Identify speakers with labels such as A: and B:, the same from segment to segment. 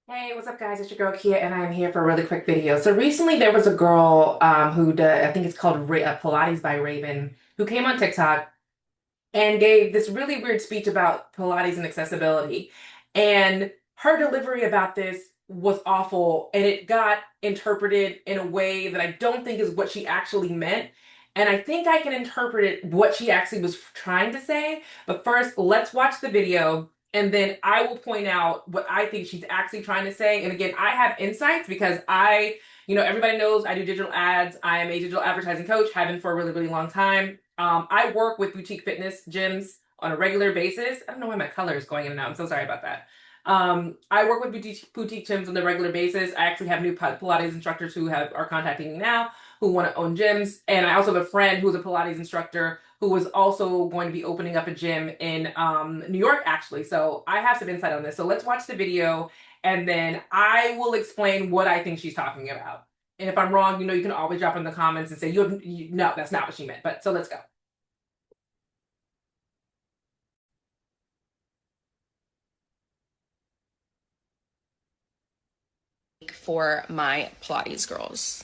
A: Hey, what's up, guys? It's your girl Kia, and I'm here for a really quick video. So recently, there was a girl who did, I think it's called Pilates by Raven, who came on TikTok and gave this really weird speech about Pilates and accessibility. And her delivery about this was awful, and it got interpreted in a way that I don't think is what she actually meant. And I think I can interpret it what she actually was trying to say. But first, let's watch the video, and then I will point out what I think she's actually trying to say. And again, I have insights because everybody knows I do digital ads. I am a digital advertising coach, have been for a really, really long time. I work with boutique fitness gyms on a regular basis. I don't know why my color is going in and out. I'm so sorry about that. I work with boutique gyms on a regular basis. I actually have new Pilates instructors who are contacting me now who want to own gyms, and I also have a friend who's a Pilates instructor who is also going to be opening up a gym in New York, actually. So I have some insight on this. So let's watch the video, and then I will explain what I think she's talking about. And if I'm wrong, you can always drop in the comments and say, no, that's not what she meant. But so let's go.
B: For my Pilates girls.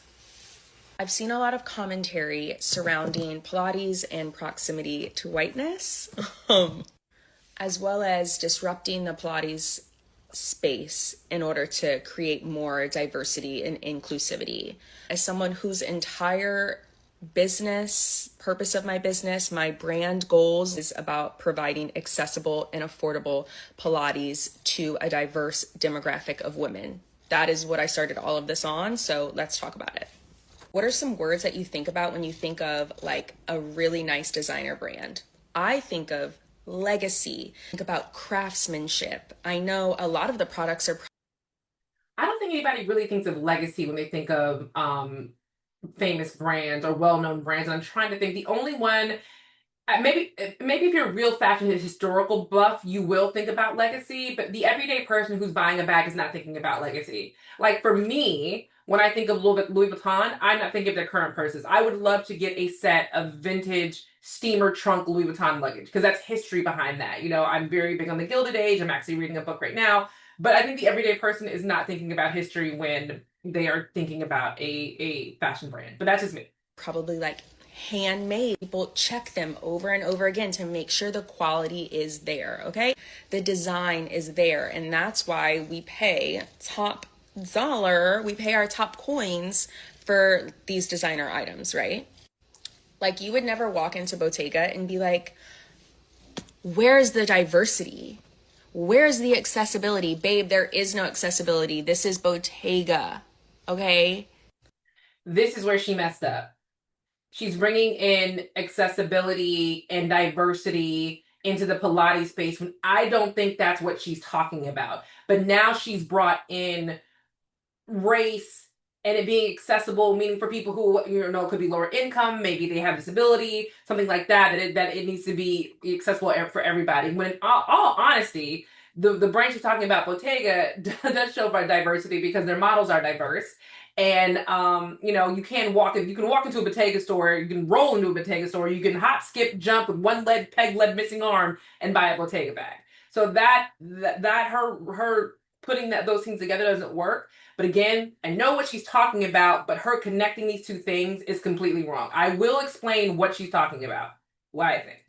B: I've seen a lot of commentary surrounding Pilates and proximity to whiteness, as well as disrupting the Pilates space in order to create more diversity and inclusivity. As someone whose entire purpose of my business, my brand goals is about providing accessible and affordable Pilates to a diverse demographic of women. That is what I started all of this on, so let's talk about it. What are some words that you think about when you think of like a really nice designer brand? I think of legacy, think about craftsmanship. I know a lot of the products are.
A: I don't think anybody really thinks of legacy when they think of famous brands or well-known brands. And I'm trying to think. The only one, maybe if you're a real fashion historical buff, you will think about legacy. But the everyday person who's buying a bag is not thinking about legacy. Like for me, when I think of Louis Vuitton, I'm not thinking of their current purses. I would love to get a set of vintage steamer trunk Louis Vuitton luggage because that's history behind that. I'm very big on the Gilded Age. I'm actually reading a book right now. But I think the everyday person is not thinking about history when they are thinking about a fashion brand. But that's just me.
B: Probably like handmade. People check them over and over again to make sure the quality is there, okay? The design is there, and that's why we pay top dollar, we pay our top coins for these designer items, right? Like you would never walk into Bottega and be like, where's the diversity? Where's the accessibility? Babe, there is no accessibility. This is Bottega, okay?
A: This is where she messed up. She's bringing in accessibility and diversity into the Pilates space when I don't think that's what she's talking about. But now she's brought in race and it being accessible, meaning for people who could be lower income, maybe they have disability, something like that. That it needs to be accessible for everybody. When in all honesty, the brand she's talking about, Bottega, does show by diversity because their models are diverse. And you can walk into a Bottega store, you can roll into a Bottega store, you can hop, skip, jump with one leg missing arm and buy a Bottega bag. So that her putting those things together doesn't work. But again, I know what she's talking about, but her connecting these two things is completely wrong. I will explain what she's talking about, why I think.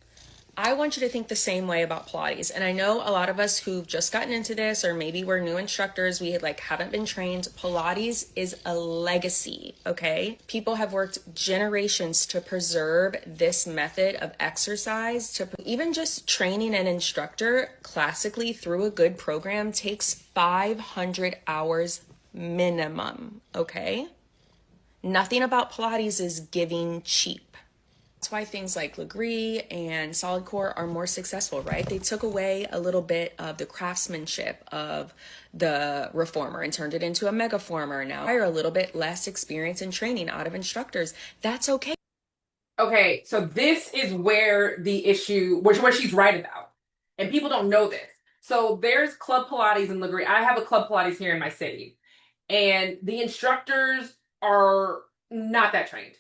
B: I want you to think the same way about Pilates. And I know a lot of us who've just gotten into this, or maybe we're new instructors, we haven't been trained. Pilates is a legacy, okay? People have worked generations to preserve this method of exercise. To even just training an instructor classically through a good program takes 500 hours minimum, okay? Nothing about Pilates is giving cheap. That's why things like Legree and Solid Core are more successful, right? They took away a little bit of the craftsmanship of the reformer and turned it into a megaformer. Now hire a little bit less experience in training out of instructors. That's okay.
A: Okay, so this is where the issue, where she's right about, and people don't know this. So there's Club Pilates in Legree. I have a Club Pilates here in my city, and the instructors are not that trained.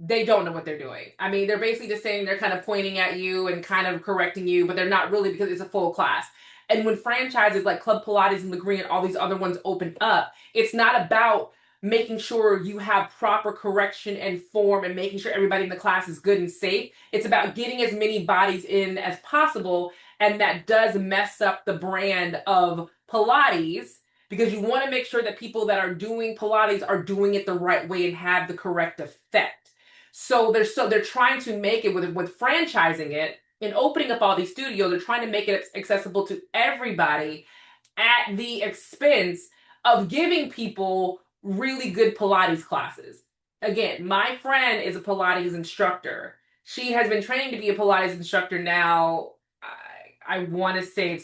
A: They don't know what they're doing. I mean, they're basically just saying they're kind of pointing at you and kind of correcting you, but they're not really because it's a full class. And when franchises like Club Pilates and Legree and all these other ones open up, it's not about making sure you have proper correction and form and making sure everybody in the class is good and safe. It's about getting as many bodies in as possible. And that does mess up the brand of Pilates because you want to make sure that people that are doing Pilates are doing it the right way and have the correct effect. So they're trying to make it with franchising it and opening up all these studios. They're trying to make it accessible to everybody at the expense of giving people really good Pilates classes. Again, my friend is a Pilates instructor. She has been training to be a Pilates instructor now. I want to say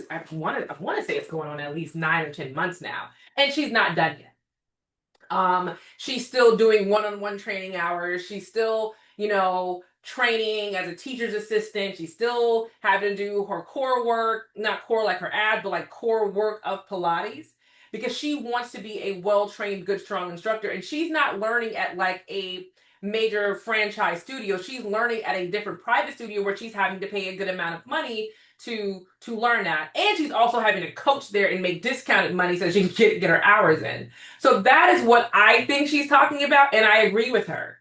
A: I want to say it's going on at least 9 or 10 months now, and she's not done yet. She's still doing one-on-one training hours. She's still, training as a teacher's assistant. She's still having to do her core work, not core like her abs, but like core work of Pilates because she wants to be a well-trained, good, strong instructor. And she's not learning at like a major franchise studio. She's learning at a different private studio where she's having to pay a good amount of money to learn that. And she's also having to coach there and make discounted money so she can get her hours in. So that is what I think she's talking about, and I agree with her.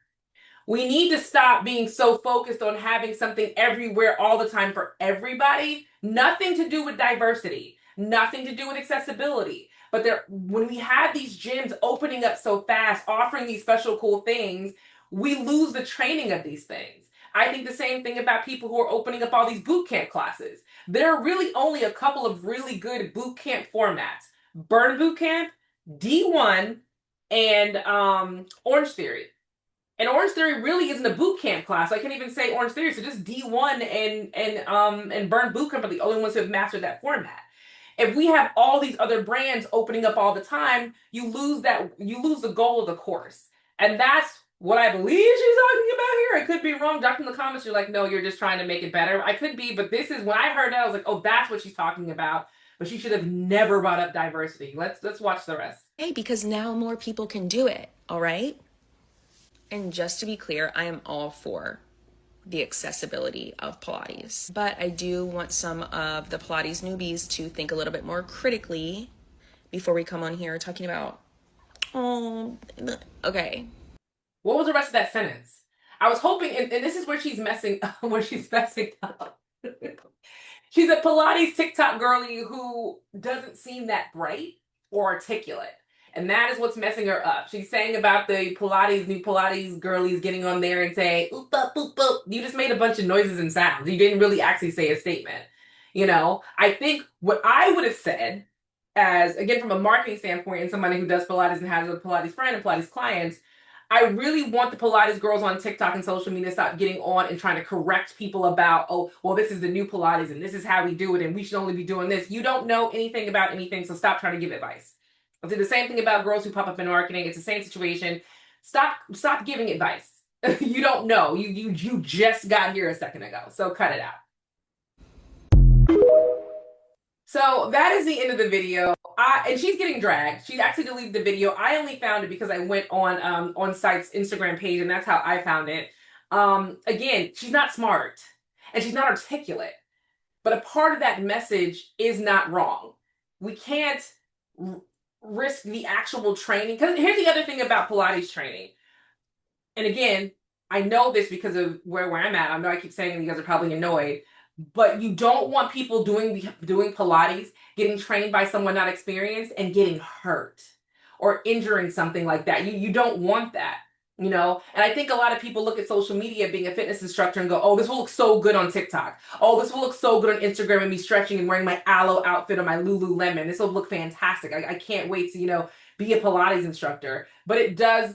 A: We need to stop being so focused on having something everywhere all the time for everybody. Nothing to do with diversity, nothing to do with accessibility. But when we have these gyms opening up so fast, offering these special cool things, we lose the training of these things. I think the same thing about people who are opening up all these boot camp classes. There are really only a couple of really good boot camp formats: Burn Boot Camp, D1, and Orange Theory. And Orange Theory really isn't a boot camp class. I can't even say Orange Theory. So just D1 and Burn Boot Camp are the only ones who have mastered that format. If we have all these other brands opening up all the time, you lose the goal of the course. And that's what I believe she's talking about here. I could be wrong. Drop in the comments, you're like, no, you're just trying to make it better. I could be, but this is when I heard that, I was like, oh, that's what she's talking about. But she should have never brought up diversity. Let's watch the rest.
B: Hey, because now more people can do it, all right? And just to be clear, I am all for the accessibility of Pilates. But I do want some of the Pilates newbies to think a little bit more critically before we come on here talking about, oh, okay.
A: What was the rest of that sentence? I was hoping, and this is where she's messing, where she's messing up. She's a Pilates TikTok girlie who doesn't seem that bright or articulate. And that is what's messing her up. She's saying about the new Pilates girlies getting on there and saying, oop, up, boop, boop. You just made a bunch of noises and sounds. You didn't really actually say a statement. I think what I would have said, as again, from a marketing standpoint, and somebody who does Pilates and has a Pilates friend and Pilates clients, I really want the Pilates girls on TikTok and social media to stop getting on and trying to correct people about, oh, well, this is the new Pilates and this is how we do it and we should only be doing this. You don't know anything about anything, so stop trying to give advice. I'll do the same thing about girls who pop up in marketing. It's the same situation. Stop giving advice. You don't know. You just got here a second ago, so cut it out. So that is the end of the video. And she's getting dragged. She actually deleted the video. I only found it because I went on site's Instagram page, and that's how I found it. Again, she's not smart and she's not articulate, but a part of that message is not wrong. We can't risk the actual training. Because here's the other thing about Pilates training. And again, I know this because of where I'm at. I know I keep saying you guys are probably annoyed, but you don't want people doing Pilates, getting trained by someone not experienced and getting hurt or injuring something like that. You don't want that. And I think a lot of people look at social media being a fitness instructor and go, oh, this will look so good on TikTok. Oh, this will look so good on Instagram and me stretching and wearing my aloe outfit or my Lululemon. This will look fantastic. I can't wait to, be a Pilates instructor. But it does,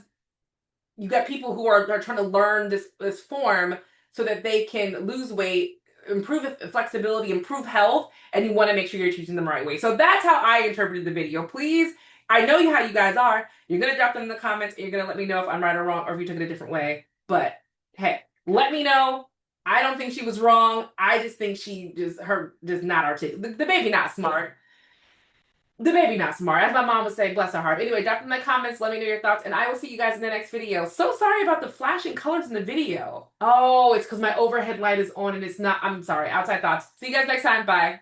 A: you got people who are trying to learn this form so that they can lose weight, improve flexibility, improve health, and you want to make sure you're teaching them the right way. So that's how I interpreted the video. Please, I know how you guys are. You're going to drop them in the comments, and you're going to let me know if I'm right or wrong, or if you took it a different way. But hey, let me know. I don't think she was wrong. I just think just not articulate. The baby not smart. The baby not smart. As my mom would say, bless her heart. Anyway, drop in the comments. Let me know your thoughts, and I will see you guys in the next video. So sorry about the flashing colors in the video. Oh, it's because my overhead light is on and it's not. I'm sorry. Outside thoughts. See you guys next time. Bye.